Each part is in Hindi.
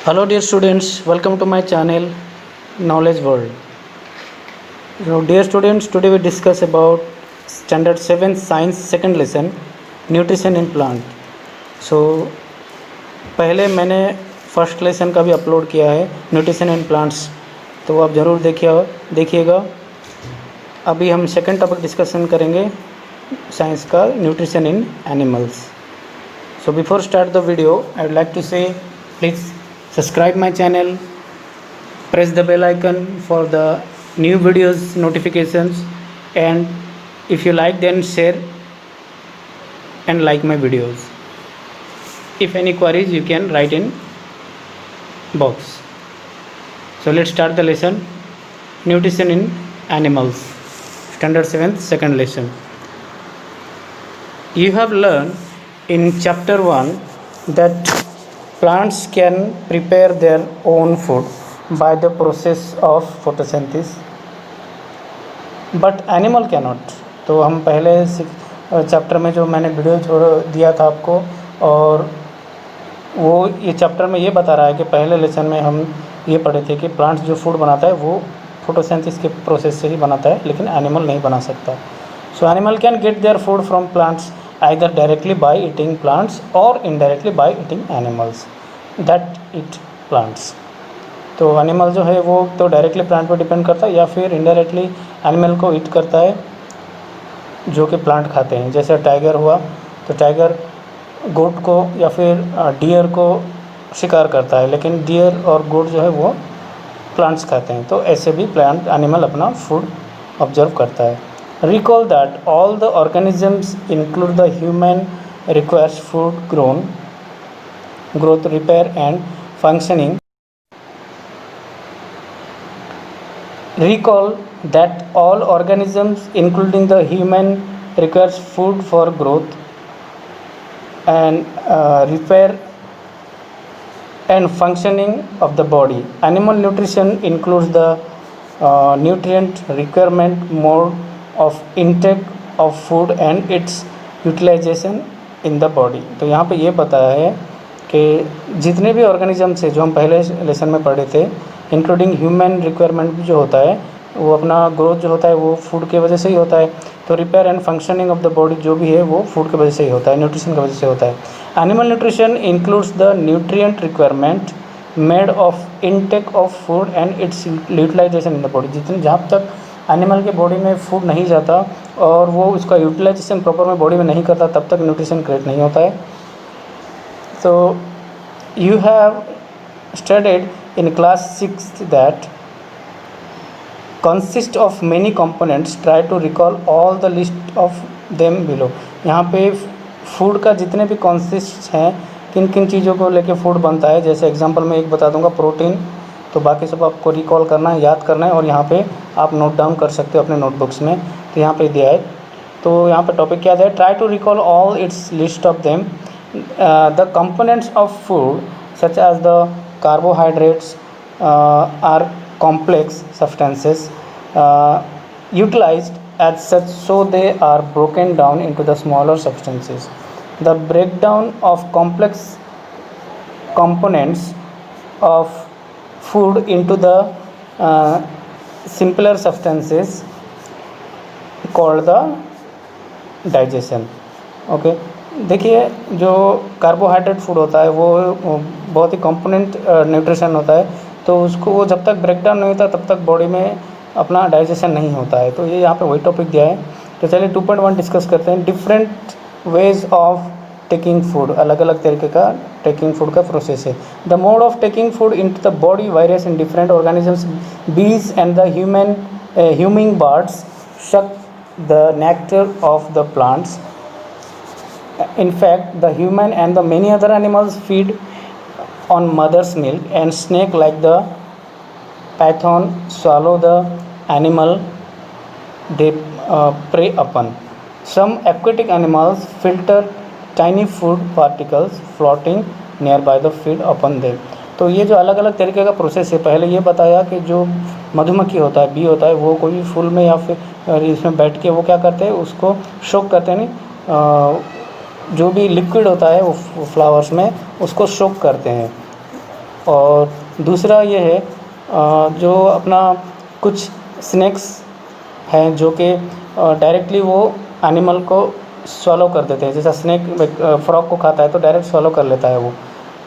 Hello dear students, welcome to my channel Knowledge World. So dear students, today we discuss about standard 7 science second lesson nutrition in plant. So पहले मैंने फर्स्ट लेसन का भी अपलोड किया है न्यूट्रिशन इन प्लांट्स, तो आप ज़रूर देखिएगा। अभी हम सेकंड टॉपिक डिस्कशन करेंगे साइंस का nutrition in animals. So before start the video, I would like to say please subscribe my channel, press the bell icon for the new videos notifications, and if you like then share and like my videos. If any queries you can write in box. So let's start the lesson nutrition in animals, standard 7th second lesson. You have learned in chapter 1 that plants can prepare their own food by the process of photosynthesis, but animal cannot. तो हम पहले चैप्टर में जो मैंने वीडियो छोड़ दिया था आपको, और वो ये चैप्टर में ये बता रहा है कि पहले लेसन में हम ये पढ़े थे कि प्लांट्स जो फूड बनाता है वो फोटोसिंथेसिस के प्रोसेस से ही बनाता है, लेकिन एनिमल नहीं बना सकता। So animal can get their food from plants either directly by eating plants or indirectly by eating animals that eat plants. तो एनिमल जो है वो तो डायरेक्टली प्लांट पर डिपेंड करता है या फिर इनडायरेक्टली एनिमल को ईट करता है जो कि प्लांट खाते हैं। जैसे टाइगर हुआ तो टाइगर गोट को या फिर डियर को शिकार करता है, लेकिन डियर और गोट जो है वो प्लांट्स खाते हैं। तो ऐसे भी प्लांट एनिमल अपना फूड ऑब्जर्व करता है। Recall that all the organisms include the human requires food growth, repair and functioning. Recall that all organisms including the human requires food for growth and repair and functioning of the body. Animal nutrition includes the nutrient requirement, mode of intake of food and its utilization in the body. तो यहाँ पे ये बताया है कि जितने भी ऑर्गेनिजम्स है जो हम पहले लेसन में पढ़े थे, इंक्लूडिंग ह्यूमन रिक्वायरमेंट जो होता है वो अपना ग्रोथ जो होता है वो फूड की वजह से ही होता है। तो repair and functioning of the body जो भी है वो फूड की वजह से ही होता है, न्यूट्रिशन की वजह से होता है। Animal nutrition includes the nutrient requirement made of intake of food and its utilization in the body. जितने जहाँ तक एनिमल के बॉडी में फूड नहीं जाता और वो उसका यूटिलाइजेशन प्रॉपर में बॉडी में नहीं करता, तब तक न्यूट्रिशन क्रिएट नहीं होता है। तो you have studied in class 6 that consist of many components, try to recall all the list of them below. यहाँ पे फूड का जितने भी कंसिस्ट हैं, किन किन चीज़ों को लेके फूड बनता है, जैसे एग्जांपल मैं एक बता दूंगा प्रोटीन, तो बाकी सब आपको रिकॉल करना है, याद करना है, और यहाँ पे आप नोट डाउन कर सकते हो अपने नोटबुक्स में। तो यहाँ पे दिया है, तो यहाँ पे टॉपिक क्या है, try to recall all its list of them the components of food such as the carbohydrates are complex substances utilized as such, so they are broken down into the smaller substances. The breakdown of complex components of food into the simpler substances called the digestion. Okay, देखिए जो कार्बोहाइड्रेट फूड होता है वो बहुत ही कंपोनेंट न्यूट्रिशन होता है, तो उसको वो जब तक ब्रेकडाउन नहीं होता तब तक बॉडी में अपना डाइजेशन नहीं होता है। तो ये यहाँ पे वही टॉपिक दिया है। तो चलिए 2.1 डिस्कस करते हैं। Different ways of taking food, अलग अलग तरीके का टेकिंग फूड का प्रोसेस है। The mode of taking food into the body varies in different organisms. Bees and the humming birds suck the nectar of the plants. In fact, the human and the many other animals feed on mother's milk, and snake like the python swallow the animal they prey upon. Some aquatic animals filter tiny food particles floating nearby the feed upon them. तो ये जो अलग अलग तरीके का प्रोसेस है, पहले ये बताया कि जो मधुमक्खी होता है, बी होता है, वो कोई भी फूल में या फिर इसमें बैठ के वो क्या करते हैं, उसको शोक करते हैं, जो भी लिक्विड होता है वो फ्लावर्स में उसको सोक करते हैं, और दूसरा ये है जो अपना कुछ स्नैक्स हैं जो कि डायरेक्टली वो एनिमल को स्वॉलो कर देते हैं। जैसा स्नैक फ्रॉग को खाता है तो डायरेक्ट स्वॉलो कर लेता है,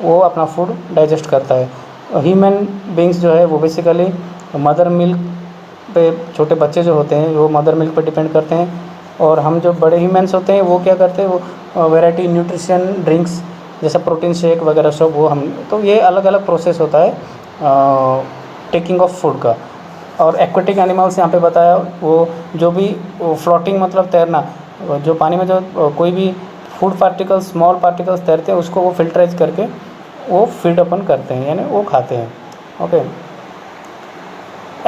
वो अपना फूड डाइजेस्ट करता है। ह्यूमन बींग्स जो है वो बेसिकली मदर मिल्क पे, छोटे बच्चे जो होते हैं वो मदर मिल्क पे डिपेंड करते हैं, और हम जो बड़े ह्यूमन्स होते हैं वो क्या करते हैं, वो वैरायटी न्यूट्रिशन ड्रिंक्स जैसा प्रोटीन शेक वगैरह सब वो हम, तो ये अलग अलग प्रोसेस होता है टेकिंग ऑफ फूड का। और एक्वेटिक एनिमल्स यहाँ पे बताया, वो जो भी फ्लोटिंग मतलब तैरना, जो पानी में जो कोई भी फूड पार्टिकल्स, स्मॉल पार्टिकल्स तैरते हैं उसको वो फिल्टराइज करके वो फीड अपन करते हैं, यानी वो खाते हैं। ओके,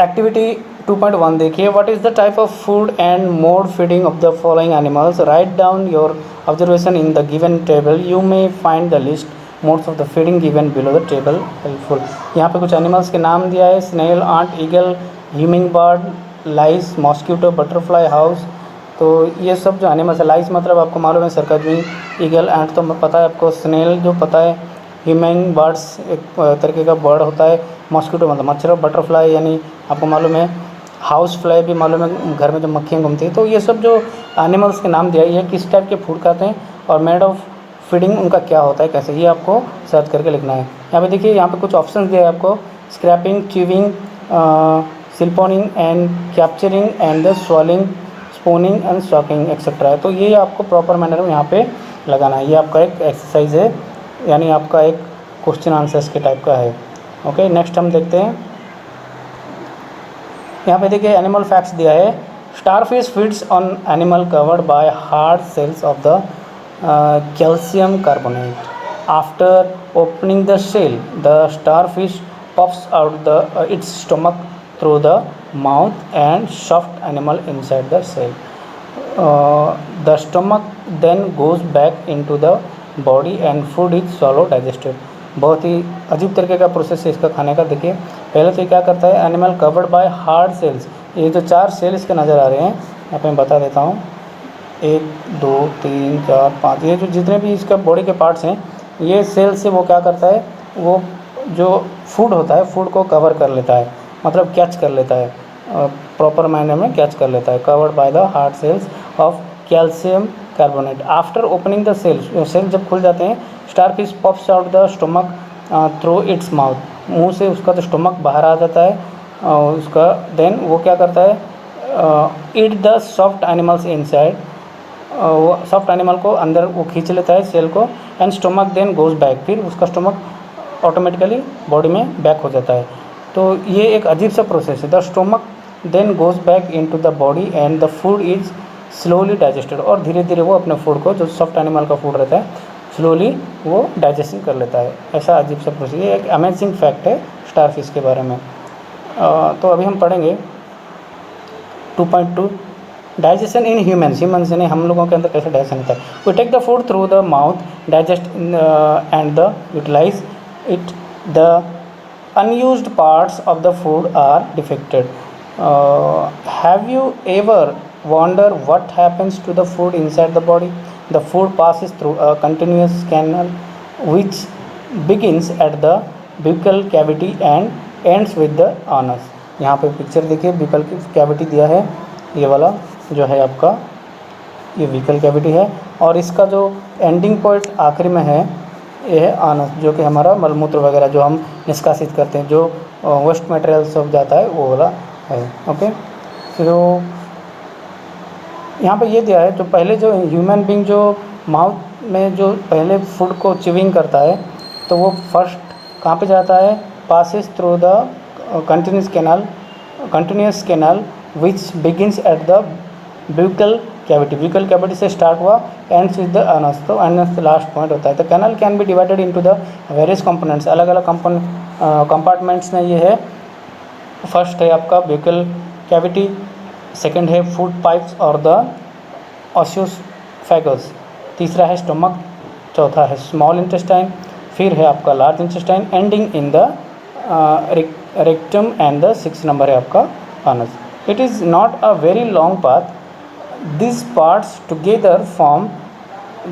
एक्टिविटी 2.1 देखिए, what is the type of food and mode feeding of the following animals, right down your observation in the given table, you may find the list modes of the feeding given below the table helpful. यहाँ पे कुछ एनिमल्स के नाम दिया है, snail, ant, eagle, humming bird, lice, mosquito, butterfly, house. तो ये सब जो एनिमल्स है, लाइस मतलब आपको मालूम है सर्कस, ईगल, एंट तो पता है आपको, स्नेल जो पता है, ह्यूमिंग बर्ड्स एक तरीके का बर्ड होता है, मॉस्किटो मतलब मच्छर, बटरफ्लाई यानी आपको मालूम है, हाउस फ्लाई भी मालूम है, घर में जो मक्खियाँ घूमती है। तो ये सब जो एनिमल्स के नाम दिया है, ये किस टाइप के फूड खाते हैं और मेड ऑफ फीडिंग उनका क्या होता है, कैसे, ये आपको सर्च करके लिखना है। यहाँ पे देखिए, यहाँ पे कुछ ऑप्शंस दिया है आपको, scraping, chewing, siphoning and capturing and the swallowing, sponging and sucking etcetera है। तो ये आपको प्रॉपर मैनर में यहाँ पे लगाना है। ये आपका एक एक्सरसाइज है, यानी आपका एक क्वेश्चन आंसर्स के टाइप का है। ओके, नेक्स्ट हम देखते हैं। यहाँ पे देखिए एनिमल फैक्ट्स दिया है, starfish feeds on animal covered by hard cells of the calcium carbonate, after opening the shell the starfish pops out the its stomach through the mouth and soft animal inside the shell, the stomach then goes back into the body and food is slowly digested. बहुत ही अजीब तरीके का प्रोसेस है इसका खाने का। देखिए पहले तो क्या करता है, animal covered by hard cells, ये जो 4 सेल इसके नज़र आ रहे हैं, यहाँ पे मैं बता देता हूँ, 1 2 3 4 5, ये जो जितने भी इसका बॉडी के पार्ट्स हैं, ये सेल से वो क्या करता है, वो जो फूड होता है फूड को कवर कर लेता है, मतलब कैच कर लेता है, प्रॉपर मायने में कैच कर लेता है। Covered by the hard cells of calcium carbonate, after opening the cells, cell जब खुल जाते हैं, starfish pops out the stomach through its mouth, मुंह से उसका जो स्टमक बाहर आ जाता है उसका, देन वो क्या करता है, eat the soft animals inside, वो सॉफ्ट एनिमल को अंदर वो खींच लेता है सेल को, and stomach then goes back, फिर उसका स्टमक ऑटोमेटिकली बॉडी में बैक हो जाता है। तो ये एक अजीब सा प्रोसेस है। The stomach then goes back into the body and the food is slowly digested, और धीरे धीरे वो अपने फूड को, जो सॉफ्ट एनिमल का फूड रहता है, स्लोली वो डाइजेशन कर लेता है। ऐसा अजीब सा प्रोसेस, ये एक अमेजिंग फैक्ट है स्टारफिश के बारे में। तो अभी हम पढ़ेंगे 2.2, डाइजेशन इन ह्यूमन्स, ह्यूमन्स यानी हम लोगों के अंदर कैसे डाइजेशन होता है। We take the food through the mouth, digest and the utilize it, the unused parts of the food are defected. Have you ever wondered what happens to the food inside the body? The food passes through a continuous canal which begins at the buccal cavity and ends with the anus. यहाँ पे पिक्चर देखिए, buccal cavity दिया है, ये वाला जो है आपका, ये buccal cavity है, और इसका जो एंडिंग पॉइंट आखिरी में है ये है आनस, जो कि हमारा मलमूत्र वगैरह जो हम निष्कासित करते हैं, जो वेस्ट मटेरियल सब जाता है वो वाला है। ओके, तो यहाँ पे ये दिया है, जो पहले जो ह्यूमन बीइंग जो माउथ में जो पहले फूड को च्यूइंग करता है, तो वो फर्स्ट कहाँ पे जाता है, passes through the continuous canal which begins at the buccal cavity, buccal cavity से स्टार्ट हुआ, एंड्स विद द अनस, तो अनस लास्ट पॉइंट होता है। The canal can be divided into the various components, अलग अलग कंपार्टमेंट्स में ये है। फर्स्ट है आपका ब्यूकल कैविटी, सेकंड है फूड पाइप्स और द ऑस्योफेगस, तीसरा है स्टमक, चौथा है स्मॉल इंटेस्टाइन, फिर है आपका large intestine, ending in the rectum and the 6 number है आपका Anas. It is not a very long path, these parts together form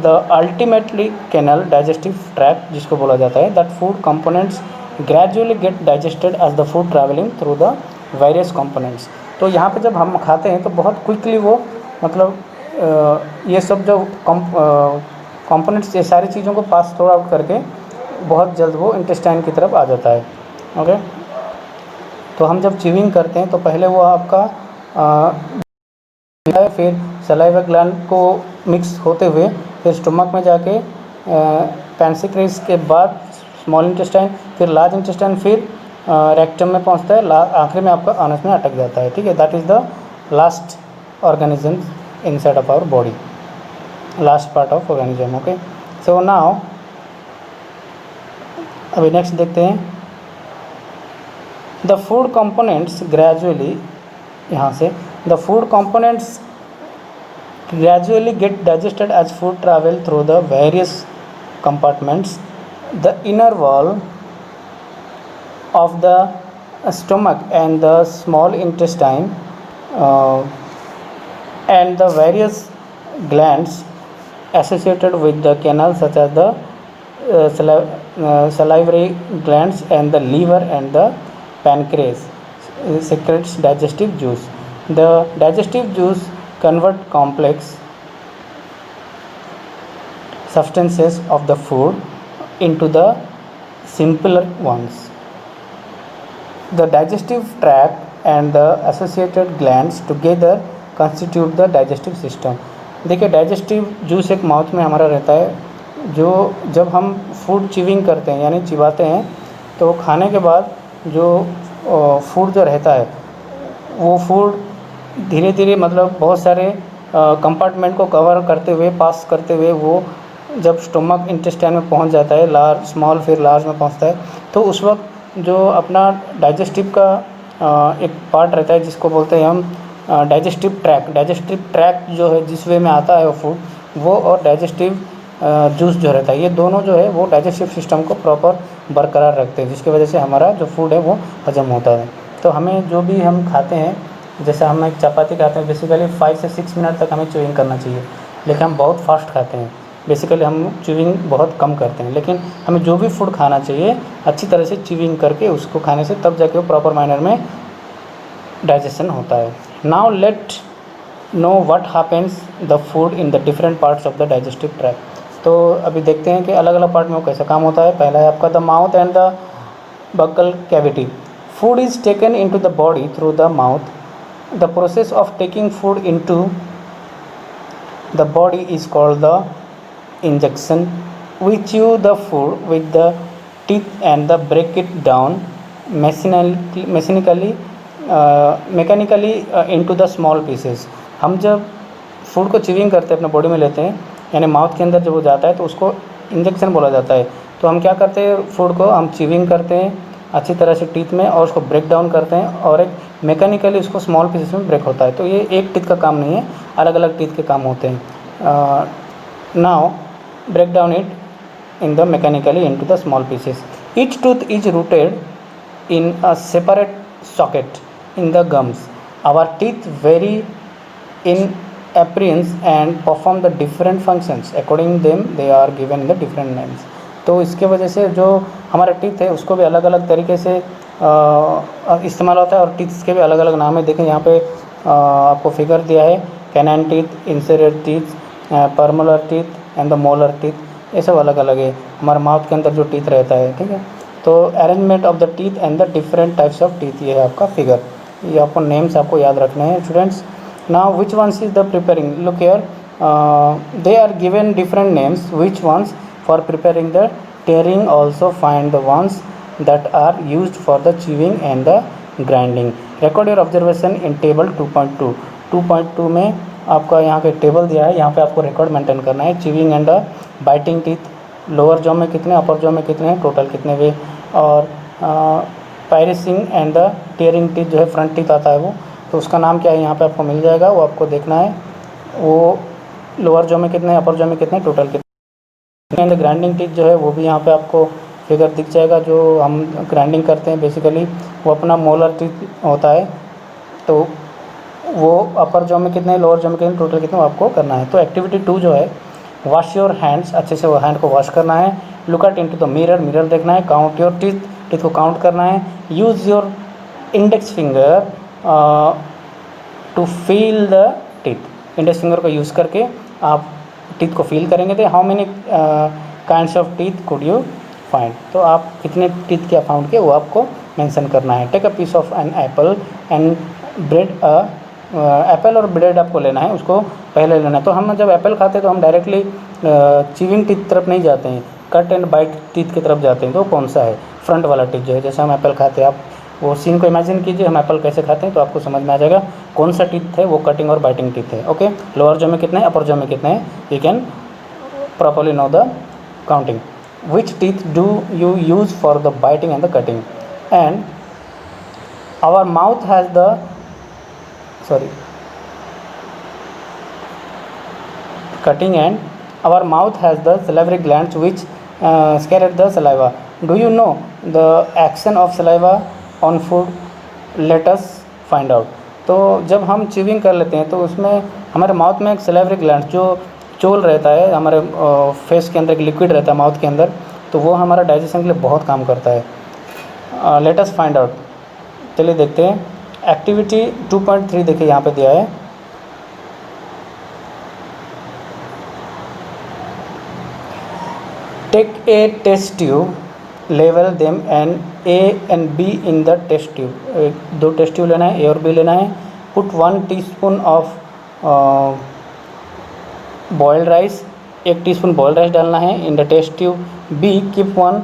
the ultimately canal digestive tract जिसको बोला जाता है, that food components gradually get digested as the food travelling through the various components. तो यहाँ पे जब हम खाते हैं तो बहुत क्विकली वो मतलब ये सब जो कंपोनेंट्स ये सारी चीज़ों को पास थ्रू आउट करके बहुत जल्द वो इंटेस्टाइन की तरफ आ जाता है। ओके, तो हम जब च्यूइंग करते हैं तो पहले वो आपका फिर सलाइवा ग्लैंड को मिक्स होते हुए फिर स्टमक में जाके पैंक्रियास के बाद स्मॉल इंटेस्टाइन, फिर लार्ज इंटेस्टाइन, फिर रेक्टम में पहुंचता है, आखिर में आपका अनस में अटक जाता है। ठीक है, that is the last organism inside of our body, last part of organism. Okay, so now अभी नेक्स्ट देखते हैं द फूड कंपोनेंट्स ग्रेजुअली, यहाँ से the food components gradually get digested as food travel through the various compartments. The inner wall of the stomach and the small intestine and the various glands associated with the canal such as the salivary glands and the liver and the pancreas secretes digestive juice. The digestive juice convert complex substances of the food into the simpler ones. The digestive tract and the associated glands together constitute the digestive system. देखिए, डाइजेस्टिव जूस एक माउथ में हमारा रहता है, जो जब हम फूड च्यूइंग करते हैं यानी चिबाते हैं तो खाने के बाद जो फूड जो रहता है वो फूड धीरे धीरे मतलब बहुत सारे कंपार्टमेंट को कवर करते हुए पास करते हुए वो जब स्टमक इंटेस्टाइन में पहुंच जाता है, लार्ज स्मॉल फिर लार्ज में पहुंचता है, तो उस वक्त जो अपना डाइजेस्टिव का एक पार्ट रहता है जिसको बोलते हैं हम डाइजेस्टिव ट्रैक्ट जो है जिस वे में आता है वो फूड, वो और डाइजेस्टिव जूस जो रहता है, ये दोनों जो है वो डाइजेस्टिव सिस्टम को प्रॉपर बरकरार रखते हैं, जिसकी वजह से हमारा जो फूड है वो हजम होता है। तो हमें जो भी हम खाते हैं, जैसे हम एक चपाती खाते हैं बेसिकली 5 से 6 मिनट तक हमें च्यूइंग करना चाहिए, लेकिन हम बहुत फास्ट खाते हैं, बेसिकली हम च्यूइंग बहुत कम करते हैं। लेकिन हमें जो भी फूड खाना चाहिए अच्छी तरह से च्यूइंग करके उसको खाने से तब जाके वो प्रॉपर मैनर में डाइजेशन होता है। Now let know what happens the food in the different parts of the digestive tract. तो अभी देखते हैं कि अलग अलग पार्ट में वो कैसा काम होता है। पहला है आपका the mouth and the buccal cavity. Food is taken into the body through the mouth. The process of taking food into the body is called the injection. We chew the food with the teeth and break it down mechanically into the small pieces. हम जब फूड को च्यूइंग करते हैं अपने बॉडी में लेते हैं यानी माउथ के अंदर जब वो जाता है तो उसको इंजेक्शन बोला जाता है। तो हम क्या करते हैं, फूड को हम च्यूइंग करते हैं अच्छी तरह से टीथ में और उसको ब्रेक डाउन करते हैं और एक मैकेनिकली उसको स्मॉल पीसेस में ब्रेक होता है। तो ये एक टीथ का काम नहीं है, अलग अलग टीथ के काम होते हैं। Now break down it in the mechanically into the small pieces. Each tooth is rooted in a separate socket in the gums. Our teeth vary in appearance and perform the different functions according them they are given in the different names। तो इसके वजह से जो हमारा टीथ है उसको भी अलग अलग तरीके से इस्तेमाल होता है और टीथ्स के भी अलग अलग नाम है। देखें यहाँ पे आपको फिगर दिया है, canine teeth, inferior teeth, premolar teeth and the molar teeth, ये सब अलग अलग है हमारे माउथ के अंदर जो टीथ रहता है। ठीक है, तो arrangement of the teeth and the different types of teeth, ये है आपका फिगर। ये आपको नेम्स आपको याद रखने हैं students. Now which ones is the preparing? Look here, they are given different names. Which ones for preparing the tearing? Also find the ones that are used for the chewing and the grinding. Record your observation in table 2.2। 2.2 में आपका यहाँ पे टेबल दिया है, यहाँ पे आपको रिकॉर्ड मेंटेन करना है। Chewing and biting teeth, lower jaw में कितने, अपर जॉ में कितने हैं, टोटल कितने वे, और piercing and the tearing teeth जो है फ्रंट टीथ आता है वो, तो उसका नाम क्या है यहाँ पे आपको मिल जाएगा, वो आपको देखना है। वो लोअर जॉ में कितने, अपर जॉ में कितने, टोटल कितने। एंड ग्राइंडिंग टीथ जो है वो भी यहाँ पे आपको फिगर दिख जाएगा। जो हम ग्राइंडिंग करते हैं बेसिकली वो अपना मोलर टीथ होता है, तो वो अपर जॉ में कितने, लोअर जॉ में कितने, टोटल कितने वो आपको करना है। तो एक्टिविटी 2 जो है, वॉश योर हैंड्स, अच्छे से वो हैंड को वॉश करना है। Look at into the mirror, mirror देखना है। काउंट योर टीथ टीथ को काउंट करना है। Use your index finger to feel the teeth. Index finger को यूज़ करके आप टीथ को फील करेंगे। तो how many kinds of teeth could you find, तो आप कितने टीथ क्या फाउंड किए वो आपको मेंशन करना है। Take a piece of an apple and bread apple और ब्रेड आपको लेना है, उसको पहले लेना है। तो हम जब एप्पल खाते हैं तो हम डायरेक्टली चीविंग टीथ तरफ नहीं जाते हैं, कट एंड बाइट टीथ की तरफ जाते हैं। तो कौन सा है? फ्रंट वाला टीथ जो है, जैसे हम एप्पल खाते हैं, आप वो सीन को इमेजिन कीजिए, हम एप्पल कैसे खाते हैं तो आपको समझ में आ जाएगा कौन सा टीथ है वो कटिंग और बाइटिंग टीथ है। ओके, लोअर जो में कितने हैं, अपर जो में कितने हैं, you can properly know the counting. Which teeth do you use for the biting and the cutting? And our mouth has the cutting, and our mouth has the salivary glands which secrete the saliva. Do you know the action of saliva on food? Let us find out. तो जब हम च्यूइंग कर लेते हैं तो उसमें हमारे माउथ में एक सलाइवरी ग्लैंड जो चोल रहता है, हमारे फेस के अंदर एक लिक्विड रहता है माउथ के अंदर, तो वो हमारा डाइजेशन के लिए बहुत काम करता है। लेट अस फाइंड आउट, चलिए देखते हैं। एक्टिविटी 2.3 देखिए यहाँ पे दिया है। टेक ए टेस्ट ट्यूब, लेवल them and A and B in the test tube. दो टेस्ट ट्यूब लेना है, ए और बी लेना है। Put 1 teaspoon of boiled rice, 1 teaspoon boiled rice डालना है in the test tube. B keep 1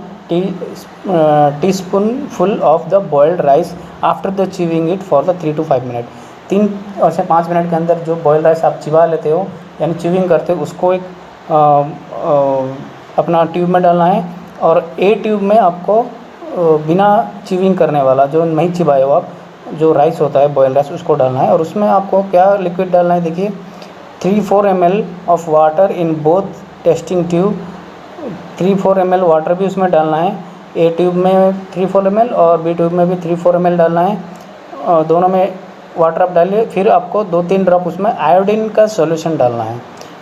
teaspoon full of the boiled rice after the chewing it for the 3 to 5 minute. 3 से 5 मिनट के अंदर जो बॉइल्ड राइस आप चिबा लेते हो यानी चिविंग करते हो, उसको एक अपना ट्यूब में डालना है। और ए ट्यूब में आपको बिना चिविंग करने वाला जो नहीं चिबाए हो आप, जो राइस होता है बॉइल्ड राइस, उसको डालना है। और उसमें आपको क्या लिक्विड डालना है, देखिए 3-4 ml of water in both testing tube. 3-4 ml water भी उसमें डालना है। ए ट्यूब में 3-4 ml और बी ट्यूब में भी 3-4 ml डालना है। दोनों में वाटर आप डालिए, फिर आपको 2-3 ड्रॉप उसमें आयोडीन का सॉल्यूशन डालना है।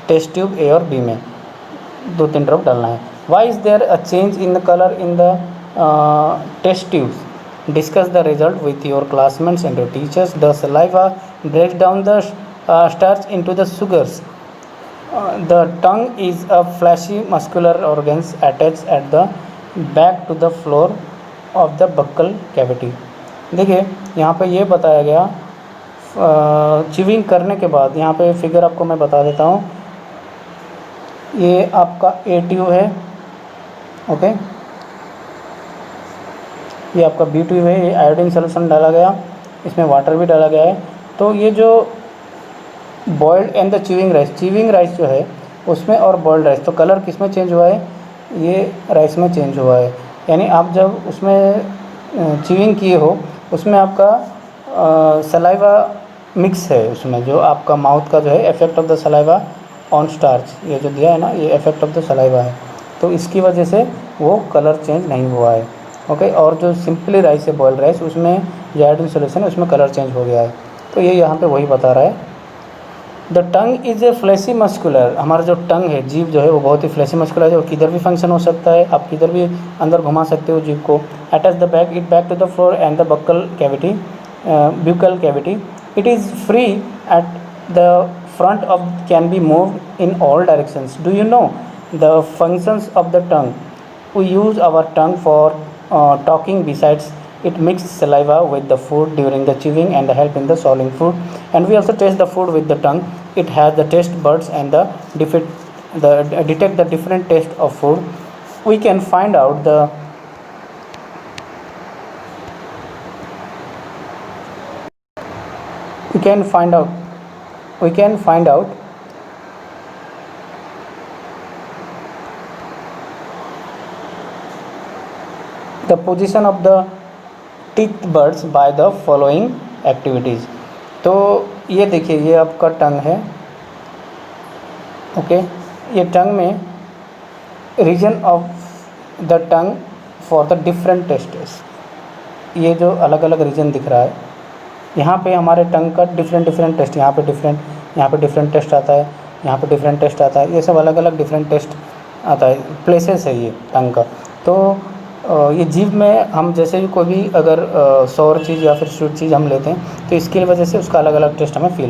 टेस्ट ट्यूब ए और बी में 2-3 ड्रॉप डालना है। Why is there a change in the colour in the test tubes? Discuss the result with your classmates and your teachers. The saliva breaks down the starch into the sugars. The tongue is a fleshy muscular organs attached at the back to the floor of the buccal cavity. देखिए यहाँ पे ये बताया गया चिविंग करने के बाद, यहाँ पे फिगर आपको मैं बता देता हूँ। ये आपका ए ट्यूब है, ओके, ये आपका बी ट्यूब है। ये आयोडीन सॉल्यूशन डाला गया, इसमें वाटर भी डाला गया है। तो ये जो boiled and the chewing rice जो है उसमें और बॉइल्ड राइस, तो कलर किस में चेंज हुआ है? ये राइस में चेंज हुआ है। यानी आप जब उसमें चिविंग किए हो उसमें आपका सलाइवा मिक्स है, उसमें जो आपका माउथ का जो है effect of the saliva on starch, ये जो दिया है ना, ये इफेक्ट ऑफ द सलाइवा है। तो इसकी वजह से वो कलर चेंज नहीं हुआ है, ओके। और जो सिंपली राइस है बॉइल्ड राइस, उसमें जो आयोडीन सॉल्यूशन है उसमें कलर चेंज हो गया है। तो ये यहाँ पे वही बता रहा है। The tongue is a fleshy muscular, हमारा जो टंग है, जीभ जो है वो बहुत ही फ्लैशी मस्कुलर है, और किधर भी फंक्शन हो सकता है, आप किधर भी अंदर घुमा सकते हो जीभ को। Attach the back it back to the floor and the buccal cavity, buccal cavity. It is free at the front of, can be moved in all directions. Do you know the functions of the tongue? We use our tongue for talking. Besides, it mixes saliva with the food during the chewing and help in the swallowing food. And we also taste the food with the tongue. It has the taste buds and detect the different taste of food. We can find out the we can find out the position of the teeth buds by the following activities. तो ये देखिए, ये आपका टंग है, ओके। ये टंग में region of the tongue for the different tastes, ये जो अलग अलग रीजन दिख रहा है, यहाँ पे हमारे टंग का डिफरेंट टेस्ट, यहाँ पे डिफरेंट टेस्ट आता है, यहाँ पे डिफरेंट टेस्ट आता है, ये सब अलग अलग डिफरेंट टेस्ट आता है, प्लेसेस है ये टंग का। तो ये जीभ में हम जैसे भी कोई भी अगर सौर चीज़ या फिर स्वीट चीज़ हम लेते हैं तो इसकी वजह से उसका अलग अलग टेस्ट हमें फील